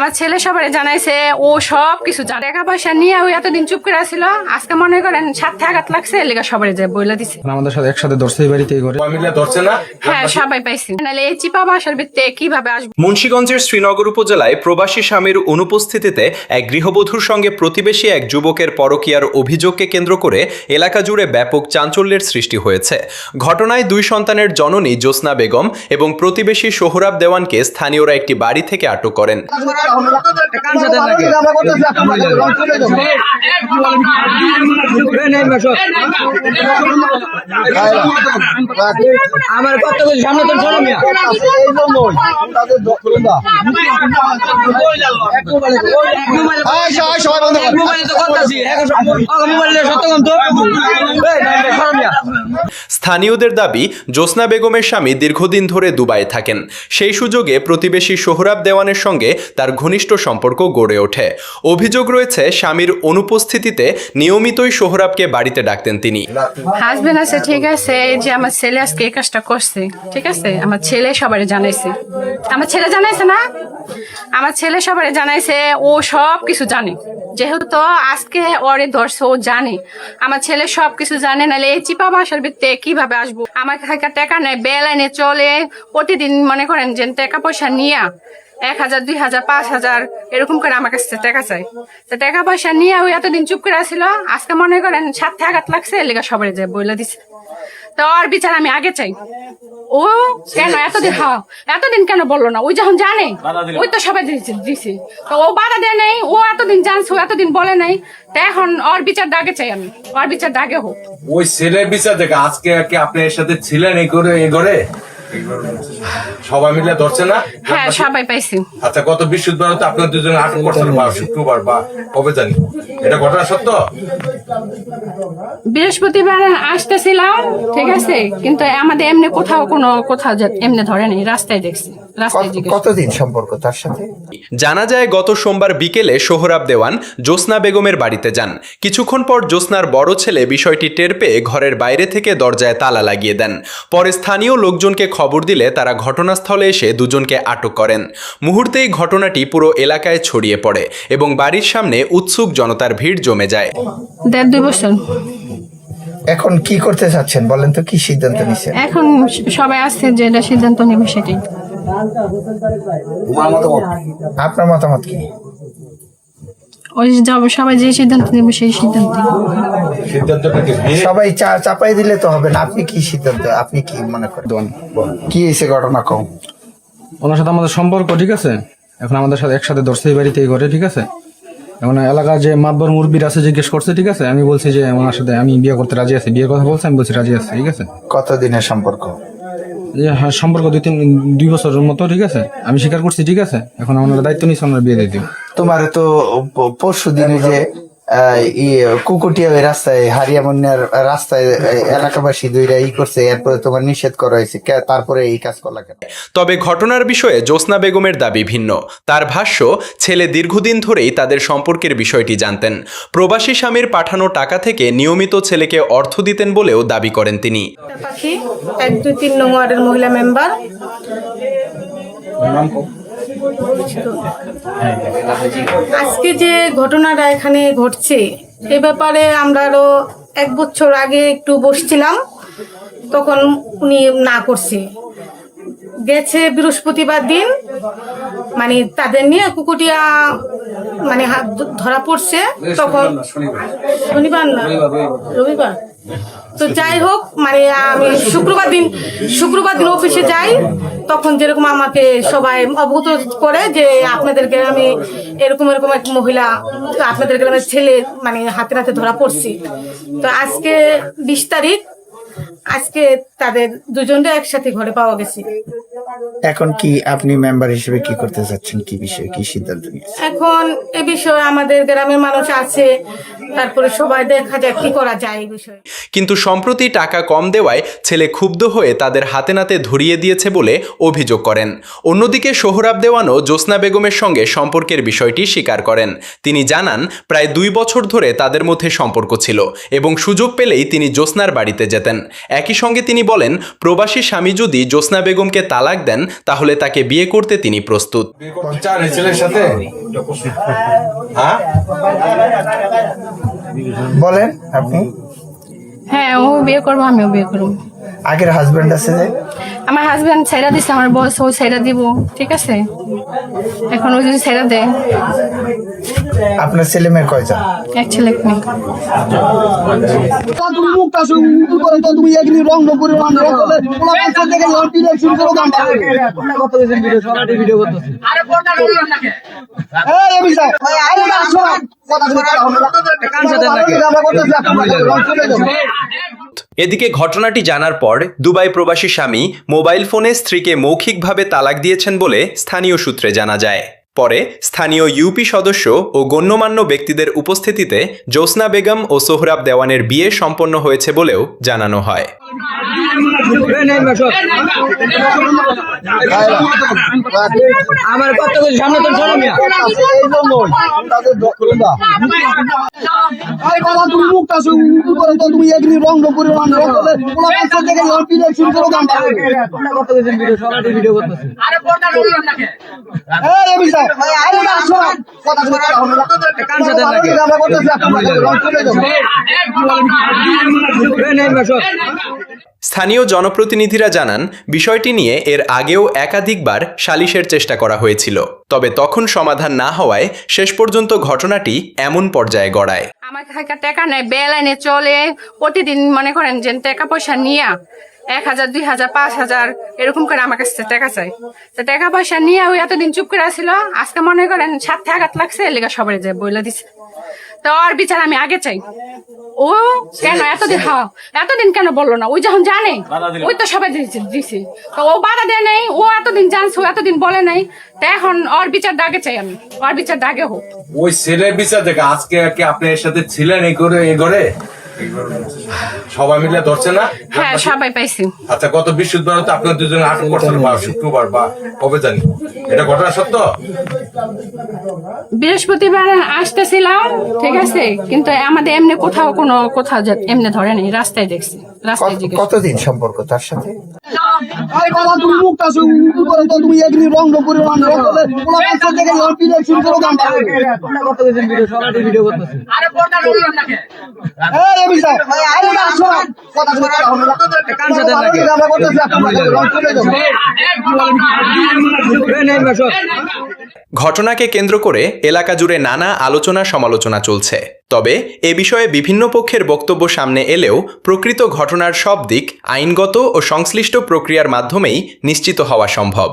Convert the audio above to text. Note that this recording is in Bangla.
আমার ছেলে সবাই জানাইছে, ও সব কিছু জানে। টাকা পয়সা নিয়ে ওই এতদিন চুপ করে ছিল, আজকে মনে করেন সাথে আঘাত লাগছে, লেগা সবাই যে বইলা দিছে। আমাদের সাথে একসাথে ধরছে এই বাড়িতে করে ধরছে না। হ্যাঁ, সবাই পাইছি। নাহলে এই চিপা বাসার ভিতরে কিভাবে আসবো? মুন্সিগঞ্জের শ্রীনগর উপজেলায় প্রবাসী স্বামীর অনুপস্থিতিতে এক গৃহবধূর সঙ্গে প্রতিবেশী এক যুবকের পরকীয়ার অভিযোগকে কেন্দ্র করে এলাকা জুড়ে ব্যাপক চাঞ্চল্যের সৃষ্টি হয়েছে। ঘটনায় 2 সন্তানের জননী জ্যোৎস্না বেগম এবং প্রতিবেশী সোহরাব দেওয়ানকে স্থানীয়রা একটি বাড়ি থেকে আটক করেন। আমার কত সামনে তো শোনো মিয়া স্থানীয়দের দাবি, জ্যোৎস্না বেগমের স্বামী দীর্ঘদিন ধরে দুবাইয়ে থাকেন। সেই সুযোগে প্রতিবেশী সোহরাব দেওয়ানের সঙ্গে তার ঘনিষ্ঠ সম্পর্ক গড়ে ওঠে। অভিযোগ রয়েছে, স্বামীর অনুপস্থিতিতে নিয়মিতই সোহরাবকে বাড়িতে ডাকতেন তিনি। হাজবেন্ড আছে, ঠিক আছে, যে আমার ছেলে আজকে এই কাজটা করছে, ঠিক আছে, আমার ছেলে সবাই জানাইছে। আমার ছেলে জানাইছে না, আমার ছেলে সবাই জানাইছে, ও সব কিছু জানে। যেহেতু আজকে ওরে ধরছে, ও জানে, আমার ছেলে সব কিছু জানে। নাহলে এই চিপা বাসার ভিতরে কিভাবে আসবো? আমার কাছে টাকা নেই, বেলাইনে চলে, প্রতিদিন মনে করেন যে টাকা পয়সা নিয়ে 1000, 2000, 5000 এরকম করে আমার কাছে টাকা চাই। তো টাকা পয়সা নিয়ে ওই এতদিন চুপ করে ছিল, আজকে মনে করেন সাথে আঘাত লাগছে, লেগা সবাই যে বইলা দিছে। তো ওর বিচার আমি আগে চাই। ও কেন এতদিন কেন বললো না? ওই যখন জানে, ওই তো সবাই দিছে, তো ও বাধা দেয় নাই। ও এতদিন জানছে, ও এতদিন বলে নাই, তো এখন ওর বিচার দাগে চাই আমি, ওর বিচার দাগে হোক। ওই ছেলের বিচার দেখে আজকে কি আপনি এর সাথে ছিলেন এই করে সবাই মিলে ধরছে না? হ্যাঁ, সবাই পাইছি। আচ্ছা, গত বৃহস্পতিবার তো আপনার দুজনে আটক করছেন, বা শুক্রবার বা কবে জানি, এটা ঘটনা সত্য? বৃহস্পতিবার আসতেছিলাম, ঠিক আছে, কিন্তু আমাদের এমনি কোথাও এমনি ধরে নেই, রাস্তায় দেখছি। কতদিন সম্পর্ক তার সাথে? জানা যায়, গত সোমবার বিকেলে সোহরাব দেওয়ান জ্যোৎস্না বেগমের বাড়িতে যান। কিছুক্ষণ পর জ্যোৎস্নার বড় ছেলে বিষয়টি টের পেয়ে ঘরের বাইরে থেকে দরজায় তালা লাগিয়ে দেন। পরে স্থানীয় লোকজনকে খবর দিলে তারা ঘটনাস্থলে এসে দুজনকে আটক করেন। মুহূর্তেই ঘটনাটি পুরো এলাকায় ছড়িয়ে পড়ে এবং বাড়ির সামনে উৎসুক জনতার ভিড় জমে যায়। 1.5-2 বছর। এখন কি করতে চাচ্ছেন বলেন তো, কি সিদ্ধান্ত নিচ্ছেন? এখন সবাই আসছে যে এটা সিদ্ধান্ত নেবে সেটাই। আপনার মতামত কি? ওই যাবো, সবাই যে সিদ্ধান্ত নেবে সেই সিদ্ধান্ত। সবাই চাপাই দিলে তো হবে না। আপনি কি সিদ্ধান্ত, আপনি কি মনে করেন? কি হয়েছে ঘটনা কম? ওনার সাথে আমাদের সম্পর্ক, ঠিক আছে। এখন আমাদের সাথে একসাথে ধরছে এই বাড়িতে করে, ঠিক আছে। এখন এলাকার যে মাতবর মুরব্বির আছে জিজ্ঞেস করছে, ঠিক আছে। আমি বলছি যে ওনার সাথে আমি বিয়ে করতে রাজি আছি, বিয়ের কথা বলছে, আমি বলছি রাজি আছি, ঠিক আছে। কতদিনের সম্পর্ক? হ্যাঁ, সম্পর্ক 2 বছরের মতো, ঠিক আছে। আমি স্বীকার করছি, ঠিক আছে। এখন ওনারা দায়িত্ব নিচ্ছে, ওনারা বিয়ে দিয়ে দিব। তোমার তো পরশু দিনে যে কুকুটিয়া রাস্তায়, হারিয়ামন্যার রাস্তায় এলাকাবাসী দুইটা করছে, এরপরে তোমার নিষেধ করা হয়েছে, তারপরে এই কাজ করলা কেন? তবে ঘটনার বিষয়ে জ্যোৎস্না বেগমের দাবি ভিন্ন। তার ভাষ্য, ছেলে দীর্ঘদিন ধরেই তাদের সম্পর্কের বিষয়টি জানতেন। প্রবাসী স্বামীর পাঠানো টাকা থেকে নিয়মিত ছেলেকে অর্থ দিতেন বলেও দাবি করেন তিনি। 1-2-3 নং ওয়ার্ডের মহিলা মেম্বার। আজকে যে ঘটনাটা এখানে ঘটছে, এ ব্যাপারে আমরা আরো 1 বছর আগে একটু বসছিলাম, তখন উনি না করছে। গেছে বৃহস্পতিবার দিন, মানে তাদের নিয়ে কুকুটিয়া মানে ধরা পড়ছে, তখন শনিবার না রবিবার, তো যাই হোক, মানে আমি শুক্রবার দিন অফিসে যাই, তখন যেরকম আমাকে সবাই অবগত করে যে আপনাদের গ্রামে এরকম এক মহিলা, আপনাদের গ্রামের ছেলে মানে হাতে ধরা পড়ছে। তো আজকে 20 তারিখ, আজকে তাদের দুজনকে একসাথে ঘরে পাওয়া গেছে। এখন কি আপনি মেম্বার হিসেবে কি করতে চাচ্ছেন, কি বিষয়ে কি সিদ্ধান্ত নিয়েছেন? এখন এ বিষয়ে আমাদের গ্রামের মানুষ আছে, তারপরে সবাই দেখা যায় কি করা যায় এই বিষয়ে। কিন্তু সম্প্রতি টাকা কম দেওয়ায় ছেলে ক্ষুব্ধ হয়ে তাদের হাতে নাতে ধরিয়ে দিয়েছে বলে অভিযোগ করেন। অন্যদিকে সোহরাব দেওয়ানও জ্যোৎস্না বেগমের সঙ্গে সম্পর্কের বিষয়টি স্বীকার করেন। তিনি জানান, প্রায় 2 বছর ধরে তাদের মধ্যে সম্পর্ক ছিল এবং সুযোগ পেলেই তিনি জ্যোৎস্নার বাড়িতে যেতেন। একই সঙ্গে তিনি বলেন, প্রবাসী স্বামী যদি জ্যোৎস্না বেগমকে তালাক দেন তাহলে তাকে বিয়ে করতে তিনি প্রস্তুত। চান এই ছেলের সাথে? হ্যাঁ, বলেন আপনি। হ্যাঁ, ও বিয়ে করবো, আমিও বিয়ে করবো। আগের হাজবেন্ড আছে যে? আমার হাজবেন্ড ছেড়া দিচ্ছে, আমার বস, ও ছেড়া দিব, ঠিক আছে? এখন ও যদি ছেড়া দেয়। আপনার ছেলে মেয়ে কয়জন? এক ছেলে এক মেয়ে। তুমি মুখটা শুরু করে তো তুমি একদিন রং করে রং করে পোলা পাঁচটা থেকে লটিনে শুরু করে দাম কত দিন ভিডিও সরাটি ভিডিও করতেছি। আরে ফোনটা ধরুন নাকি? এই আমি স্যার আরে না শোন কথা বলতে হবে না কান সাথে নাকি আমরা করতেছি আপনারা রং চলে যাবে। এদিকে ঘটনাটি জানার পর দুবাই প্রবাসী স্বামী মোবাইল ফোনে স্ত্রীকে মৌখিকভাবে তালাক দিয়েছেন বলে স্থানীয় সূত্রে জানা যায়। পরে স্থানীয় ইউপি সদস্য ও গণ্যমান্য ব্যক্তিদের উপস্থিতিতে জ্যোৎস্না বেগম ও সোহরাব দেওয়ানের বিয়ে সম্পন্ন হয়েছে বলেও জানানো হয়। আমার কথা বলি সামনে তো চলো মিয়া এই জন্যই তাদের দখলদা এই বাবা তুমি মুখটা শুরু করে তো তুমি একদিন রং করে রং করে পোলা পাঁচটা থেকে লটিনে শুরু করে দাম কত দিন ভিডিও সরাটি ভিডিও করতেছি। আরে ফোনটা ধরুন নাকি? এই আমি স্যার আরে না শোন কথা বলতে হবে না কান সাথে নাকি আমরা করতেছি আপনারা রং চলে যাবে। স্থানীয় জনপ্রতিনিধিরা জানান, বিষয়টি নিয়ে এর আগেও একাধিকবার সালিশের চেষ্টা করা হয়েছিল, তবে তখন সমাধান না হওয়ায় শেষ পর্যন্ত ঘটনাটি এমন পর্যায়ে গড়ায়। আমার কাছে টাকা নেই, বেলাইনে চলে, প্রতিদিন মনে করেন যে টাকা পয়সা নিয়ে 1000, 2000, 5000 এরকম করে আমার কাছে টাকা চাই। তো টাকা পয়সা নিয়ে ওই এতদিন চুপ করে আসছিল, আজকে মনে করেন 7 আঘাত লাগছে, লেগা সবাই যায় বইলা দিছে। তো ওর বিচার আমি আগে চাই। ও কেন এতদিন কেন বললো না? ওই যখন জানে ওই তো সবাই দিছে, তো ও বাধা দেয় নাই, ও এতদিন জানছে, ও এতদিন বলে নাই। তো এখন ওর বিচার দাগে চাই আমি, ওর বিচার দাগে হোক। ওই ছেলের বিচার দেখে আজকে কি আপনি এর সাথে ছিলেন এই ঘরে? সবাই মিলে ধরছে না? হ্যাঁ, সবাই পাইছি। আচ্ছা, গত বৃহস্পতিবার তো আপনার দুজনে আটক করছেন, বা শুক্রবার বা কবে জানি, এটা ঘটনা সত্য? বৃহস্পতিবার আসতেছিলাম, ঠিক আছে, কিন্তু আমাদের এমনি কোথাও এমনি ধরে নেই, রাস্তায় দেখছি, রাস্তায় জিজ্ঞেস। কতদিন সম্পর্ক তার সাথে? এই বাবা তুমি মুখটা শুরু করে তো তুমি একদিন রং করে রং করে পোলা পাঁচটা থেকে লটিনে শুরু করে দাম কত দিন ভিডিও সরাটি ভিডিও করতেছি। আরে ফোনটা ধরুন নাকি? এই আমি স্যার আরে না শোন কথা বলতে হবে না কান সাথে নাকি আমরা করতেছি আপনারা রং চলে যাবে। ঘটনাকে কেন্দ্র করে এলাকা জুড়ে নানা আলোচনা সমালোচনা চলছে। তবে এ বিষয়ে বিভিন্ন পক্ষের বক্তব্য সামনে এলেও প্রকৃত ঘটনার সব দিক আইনগত ও সংশ্লিষ্ট প্রক্রিয়ার মাধ্যমেই নিশ্চিত হওয়া সম্ভব।